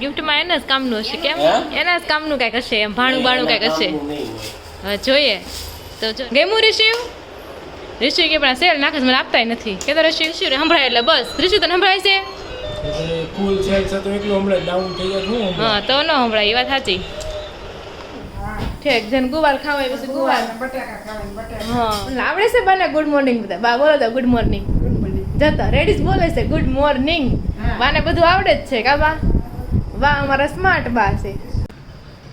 ગિફ્ટમાં એના જ કામનું હશે કેમ એના જ કામનું કંઈક હશે એમ ભાણું બાણું કંઈક હશે હવે જોઈએ તો જો ગેમું રિશિવ કે પણ સેલ નાખે મને આપતા નથી કે તો રિશિવ સંભળાય એટલે બસ રિશિવ તને સંભળાય છે કુલ સેલ છે તો એકલું હમણાં ડાઉન થઈ જાય હા તો ન સંભળાય એ વાત સાચી ઠીક જેને ગુવાર ખાવાય પછી ગુવાર બટાકા ખાવાય બટાકા હા આવડે છે બને ગુડ મોર્નિંગ બધા બા બોલો તો ગુડ મોર્નિંગ જતા રેડીસ બોલે છે ગુડ મોર્નિંગ બાને બધું આવડે જ છે કા બા વાહ અમારા સ્માર્ટ બા છે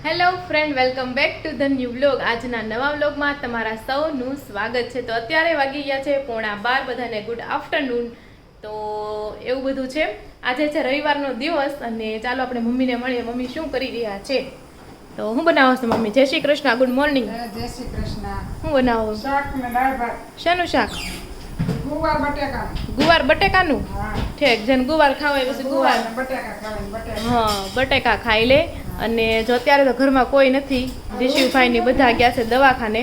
hello friend welcome back to the new vlog આજના નવા વ્લોગમાં તમારા સૌનું સ્વાગત છે તો અત્યારે વાગી ગયા છે 11:30 બધાને ગુડ આફ્ટરનૂન તો એવું બધું છે આજે છે રવિવારનો દિવસ અને ચાલો આપણે મમ્મીને મળીએ મમ્મી શું કરી રહ્યા છે તો હું બનાવો છું મમ્મી જય શ્રી કૃષ્ણ ગુડ મોર્નિંગ જય શ્રી કૃષ્ણ હું બનાવો શાક ને દાળ ભાત શાનું શાક ગુવાર બટાકા ગુવાર બટેકાનું હા ઠીક જેને ગુવાર ખાવાય પછી ગુવાર ને બટાકા ખાવાય બટાકા હા બટેકા ખાઈ લે અને જો અત્યારે તો ઘરમાં કોઈ નથી રિશિવભાઈની બધા ગયા છે દવાખાને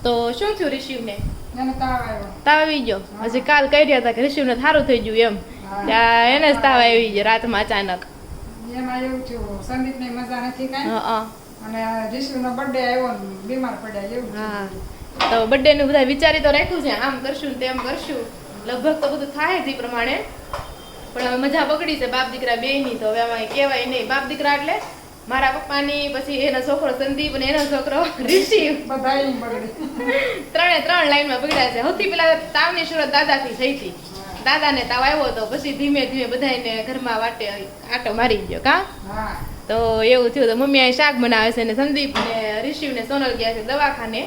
તો શું થયું રિશિવને એને તાવ આવ્યો તાવ આવી ગયો હજી કાલ કહી રહ્યા હતા કે રિશિવને સારું થઈ ગયું એમ ત્યાં એને જ તાવ આવી ગયો રાતમાં અચાનક એમાં એવું થયું સંદીપને મજા નથી કાંઈ હા અને રિશુનો બર્થડે આવ્યો ને બીમાર પડ્યા એવું હા તો બર્થડે નું બધા વિચારી તો રાખ્યું છે આમ કરશું તેમ કરશું લગભગ તો બધું થાય જ એ પ્રમાણે પણ હવે મજા બગડી છે બાપ દીકરા બેયની તો હવે આમાં કહેવાય નહીં બાપ દીકરા એટલે મારા પપ્પાની પછી એનો છોકરો સંદીપ અને એનો છોકરો રિશિવ બધાય બગડી ત્રણ લાઈનમાં બગડ્યા છે સૌથી પહેલા તાવની શરૂઆત દાદાથી થઈ હતી દાદાને તાવ આવ્યો હતો પછી ધીમે ધીમે બધાને ઘરમાં વાટે આટો મારી ગયો કા હા તો એવું થયું તો મમ્મી અહીં શાક બનાવે છે ને સંદીપ ને રિશિવ ને સોનલ ગયા છે દવાખાને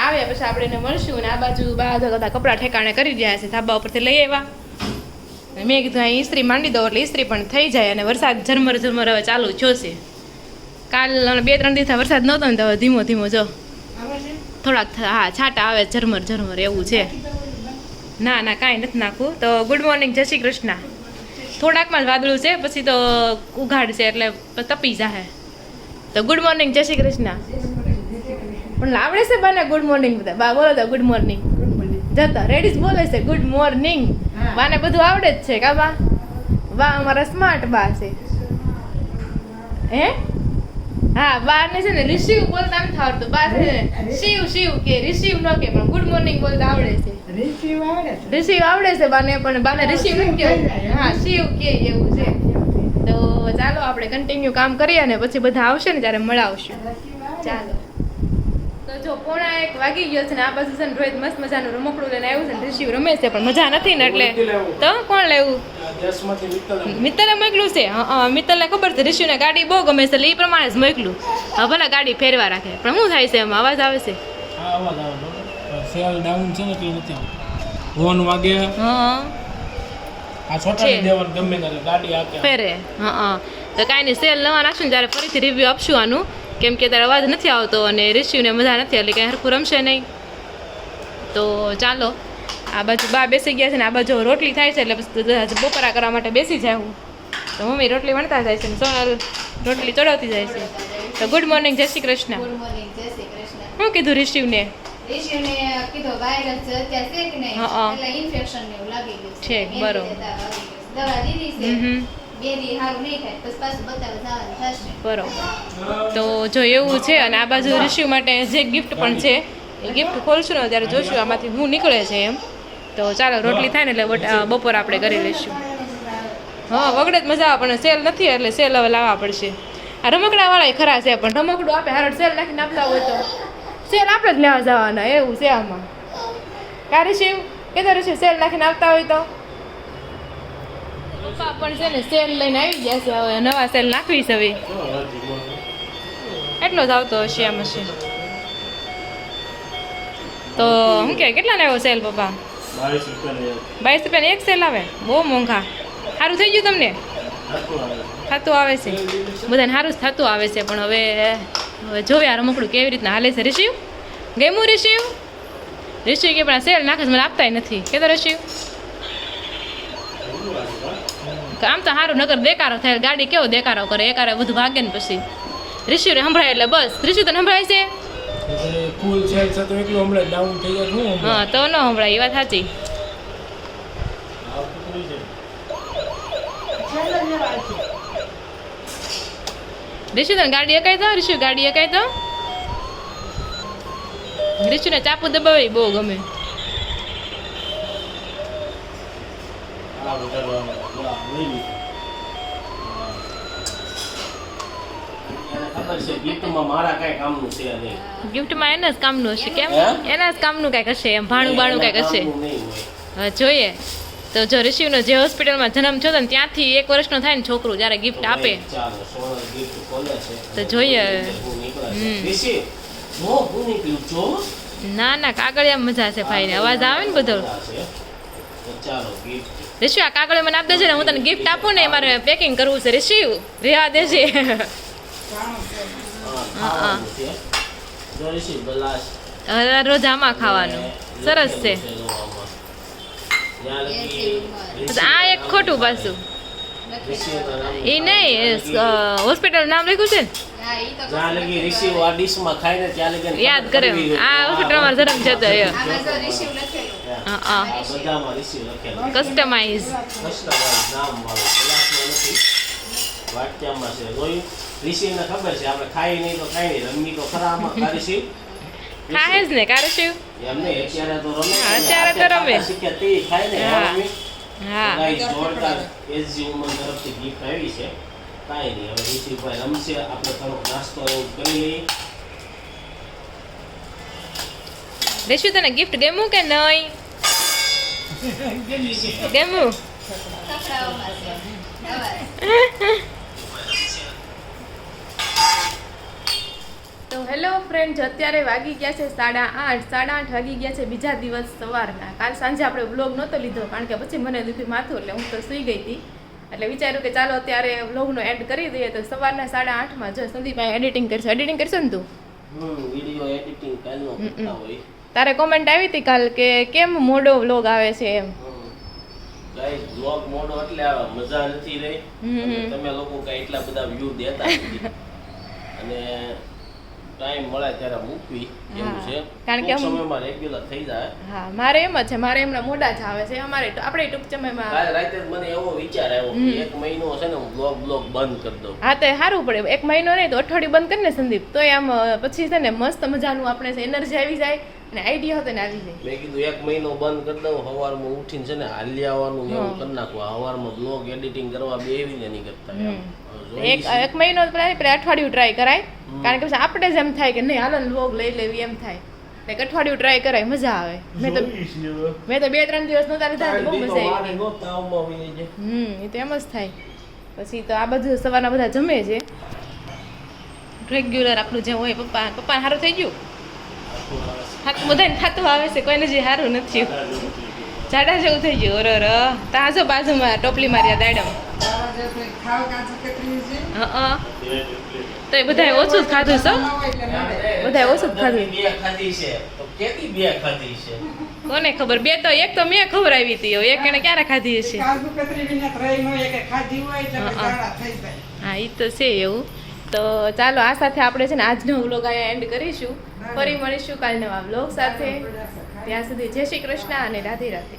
આવે પછી આપણે એને મળશું અને આ બાજુ બધા કપડાં ઠેકાણે કરી રહ્યા છે ધાબા ઉપરથી લઈ આવ્યા મેં કીધું અહીં ઇસ્ત્રી માંડી દો એટલે ઇસ્ત્રી પણ થઈ જાય અને વરસાદ ઝરમર ઝરમર હવે ચાલુ જોશે કાલ 2-3 દિવસ વરસાદ નહોતો ને તો હવે ધીમો ધીમો જો થોડાક હા છાંટા આવે ઝરમર ઝરમર એવું છે ના ના કાંઈ નથી નાખવું તો ગુડ મોર્નિંગ જય શ્રી કૃષ્ણ થોડાકમાં જ વાદળું છે પછી તો ઉઘાડ છે એટલે તપી જાહે તો ગુડ મોર્નિંગ જય શ્રી કૃષ્ણ પણ આવડે છે બને ગુડ મોર્નિંગ બધા બા બોલો તો ગુડ મોર્નિંગ જતા રેડીસ બોલે છે ગુડ મોર્નિંગ બાને બધું આવડે જ છે કા બા વાહ અમારા સ્માર્ટ બા છે હે હા બા ને છે ને રિશિવ બોલતા નથી આવડતું બા છે ને શિવ શિવ કે રિશિવ ન કે પણ ગુડ મોર્નિંગ બોલતા આવડે છે રિશિવ આવડે છે રિશિવ આવડે છે બાને પણ બાને રિશિવ નથી કહેવું હા શિવ કે એવું છે તો ચાલો આપણે કન્ટિન્યુ કામ કરીએ ને પછી બધા આવશે ને ત્યારે મળાવશું ચાલો તો જો 1:45 વાગી ગયો છે ને આ બાજુ છે ને રોહિત મસ્ત મજાનું રમકડું લઈને આવ્યું છે ને રિશિવ રમે છે પણ મજા નથી ને એટલે તો કોણ લેવું 10 માંથી મિત્તલે મોકલું છે હા મિત્તલને ખબર છે રિશિવને ગાડી બહુ ગમે છે એટલે એ પ્રમાણે જ મોકલું હવે ભલે ગાડી ફેરવા રાખે પણ શું થાય છે એમાં અવાજ આવે છે હા અવાજ આવે સેલ ડાઉન છે ને એટલે નથી હોર્ન વાગે હા આ છોટા દેવાનું ગમે ત્યારે ગાડી આકે ફેરે હા તો કાંઈ નહીં સેલ નવા નાખશું ને ત્યારે ફરીથી રિવ્યુ આપશું આનું કેમ કે ત્યારે અવાજ નથી આવતો અને રિશિવને મજા નથી એટલે કંઈ હરખું રમશે નહીં તો ચાલો આ બાજુ બા બેસી ગયા છે ને આ બાજુ રોટલી થાય છે એટલે પછી બપોરા કરવા માટે બેસી જાય હું તો મમ્મી રોટલી વણતા જાય છે ને સોનલ રોટલી ચડાવતી જાય છે તો ગુડ મોર્નિંગ જય શ્રી કૃષ્ણ ગુડ મોર્નિંગ જય શ્રી કૃષ્ણ શું કીધું રિશિવને રિશિવને કીધું વાયરલ છે અત્યારે છે કે નહીં હા. એટલે ઇન્ફેક્શન ને એવું લાગી ગયું ઠીક, એની બરોબર. લીધે તાવ આવી ગયો છે. દવા દીધી છે હમ. 2 દી સારું નહીં થાય પછી પાછું બતાવવા જવાનું થશે બરોબર તો જો એવું છે અને આ બાજુ રિશિવ માટે જે ગિફ્ટ પણ છે એ ગિફ્ટ ખોલશું ને ત્યારે જોશું આમાંથી હું નીકળે છે એમ તો ચાલો રોટલી થાય ને એટલે બપોર આપણે કરી લઈશું હા વગડે જ મજા આવે પણ સેલ નથી એટલે સેલ હવે લાવવા પડશે આ રમકડાવાળા ખરા છે પણ રમકડું આપે હારડ સેલ નાખીને આપતા હોય તો સેલ આપણે જ લેવા જવાના એવું છે આમાં કા રિશિવ કે રિશિવ સેલ નાખીને આપતા હોય તો પપ્પા પણ છે ને સેલ લઈને આવી ગયા છે હવે નવા સેલ નાખવી છે હવે એટલો જ આવતો હશે આમ હશે તો શું કે કેટલાનો આવ્યો સેલ પપ્પા 22 રૂપિયાનો એક સેલ આવે બહુ મોંઘા સારું થઈ ગયું તમને થતું આવે છે બધાને સારું જ થતું આવે છે પણ હવે જોવે આ રમકડું કેવી રીતના હાલે છે રિશિવ ગેમું રિશિવ કે પણ સેલ નાખે મને આપતાય નથી કે તો રિશિવ આમ તો સારું નગર દેકારો થાય ગાડી કેવો દેકારો કરે એકારે બધું ભાગે ને પછી રિશિવને સંભળાય એટલે બસ રિશિવ તને સંભળાય છે કુલ સેલ છે તો એકલું હમણાં ડાઉન થઈ જાય હા તો ન સંભળાય એ વાત સાચી રિશુ તને ગાડી અકાઈ દો રિશુ ગાડી અકાઈ દો રિશુને ચાપુ દબાવી બહુ ગમે આ ઉતારવામાં લઈ લીધું. એને ખબર છે ગિફ્ટમાં મારા કાંઈ કામનું છે નહીં. ગિફ્ટમાં એના જ કામનું હશે કેમ હે? એના જ કામનું કાંઈક હશે એમ ભાણું બાણું કાંઈક હશે કામનું નહીં હોય. હવે જોઈએ તો જો રિશિવનો જે હોસ્પિટલમાં જન્મ થયો હતો ને ત્યાંથી 1 વર્ષનો થાય ને છોકરું જ્યારે ગિફ્ટ આપે ચાલો સોનલ ગિફ્ટ ખોલે છે. તો જોઈએ. હું નીકળે છે. ઋષિ, જો હું નીકળ્યું જો. ના ના કાગળિયા મજા છે ભાઈને અવાજ આવે ને બધો આ છે. તો ચાલો ગિફ્ટ. રિશિવ આ કાગળિયો મને આપી દેજે ને હું તને ગિફ્ટ આપું ને એ મારે પેકિંગ કરવું છે રિશિવ રેવા દેજે જાણું છે. હા, ખાવાનું છે. જો ઋષિ ગ્લાસ. હવે રોજ આમાં ખાવાનું સરસ છે ત્યાં લગી તો આ એક ખોટું પાછું ઋષિના નામ. એ નહીં હોસ્પિટલ નામ લખ્યું છે ને હા ઈ તો જ્યાં લગી ઋષિ આ ડીશમાં ખાઈને ત્યાં લગી યાદ કરે આ હોસ્પિટલમાં જન્મ છે તો એ આમાં જો રિસીવ લખેલું હા આ બધામાં ઋષિ લખેલું. કસ્ટમાઇઝ કસ્ટમાઇઝ નામ વાળું ગ્લાસમાં નથી વાટક્યામાં છે જોયું. ઋષિને ખબર છે આપણે ખાઈ નહીં તો ખાઈ નહીં રમી તો ખરા આમાં કા ઋષિ ખાય જ ને કા રિશિવ એમને અત્યારે તો રમે હા, અત્યારે તો રમે. શીખ્યા તે ખાય ને હા. રમે. હા ગાઈસ જોરદાર એસજી ઉમન તરફથી ગિફ્ટ આવી છે કાંઈ નહીં હવે ઋષિભાઈ રમશે આપણે થોડોક નાસ્તો એવું કરી લઈએ. રિશિવ તને ગિફ્ટ ગમ્યું કે નહીં ગમ્યું કપડાઓમાં છે દવા તો હેલો ફ્રેન્ડ્સ અત્યારે વાગી ગયા છે 8:30 8:30 વાગી ગયા છે બીજા દિવસ સવારના કાલ સાંજે આપણે વ્લોગ નહોતો લીધો કારણ કે પછી મને દુખી માથું એટલે હું તો સૂઈ ગઈ હતી એટલે વિચાર્યું કે ચાલો અત્યારે વ્લોગનો એડ કરી દઈએ તો સવારના 8:30માં જો સંદીપભાઈ એડિટિંગ કરશો ને તું વિડીયો એડિટિંગ કાલનો કરતા હોય. તારે કોમેન્ટ આવી હતી કાલ કે કેમ મોડો વ્લોગ આવે છે એમ ગાઈસ બ્લોગ મોડો એટલે આવે મજા નથી રહી અને તમે લોકો કાંઈ એટલા બધા વ્યૂ દેતા નથી અને ટાઈમ મળે ત્યારે મૂકવી એવું છે કારણ કે ટૂંક સમયમાં રેગ્યુલર થઈ જાય. હા મારે એમ જ છે મારે એમના મોડા જ આવે છે અમારે આપણે ટૂંક સમયમાં કાલ રાતે જ મને એવો વિચાર આવ્યો કે 1 મહિનો છે ને હું બ્લોગ બંધ કરી દઉં. હા તો એ સારું પડે 1 મહિનો નહીં તો અઠવાડિયું બંધ કરીને સંદીપ તો આમ પછી છે ને મસ્ત મજાનું આપણે એનર્જી આવી જાય અને આઈડિયા હતો ને આવી જાય મેં કીધું 1 મહિનો બંધ કરી દઉં સવારમાં ઉઠીને છે ને હાલી આવવાનું ને એવું કરી નાખું સવારમાં બ્લોગ એડિટિંગ કરવા બેવીને નહીં કરતા એમ. એક મહિનો પેલા અઠવાડિયું ટ્રાય કરાય કારણ કે પછી આપણે જ એમ થાય કે નહીં હાલો વ્લોગ લઈ લેવી એમ થાય એક અઠવાડિયું ટ્રાય કરાય મજા આવે મેં તો 2-3 દિવસ નહોતા લીધા તો બહુ મજા આવી એ તો એમ જ થાય પછી તો આ બધું સવારના બધા જમે છે રેગ્યુલર આપણું જે હોય પપ્પાને સારું થઈ ગયું બધાને ખાતું આવે છે કોઈને જે સારું નથી જાડા જેવું થઈ ગયું ઓર તાજો બાજુમાં ટોપલી માર્યા દાડમ તારા જે કંઈ ખાવ કાચું કતરી છે. હા તો એ બધાએ ઓછું જ ખાધું છો ના હોય એટલે નડે. બધાએ ઓછું જ ખાધું બે ખાધી છે તો કેતી બે ખાધી છે કોને ખબર બે તો એક તો મેં ખવડાવી હતી હવે એક એને ક્યારે ખાધી હશે કાજુ કતરી વિના તો રહી ન હોય કે ખાધી હોય એટલે પછી ઝાડા થઈ જાય. હા એ તો છે એવું તો ચાલો આ સાથે આપણે છે ને આજનો વ્લોગ અહીંયા એન્ડ કરીશું ફરી મળીશું કાલ નવા વ્લોગ સાથે ત્યાં સુધી જય શ્રી કૃષ્ણ અને રાધે રાધે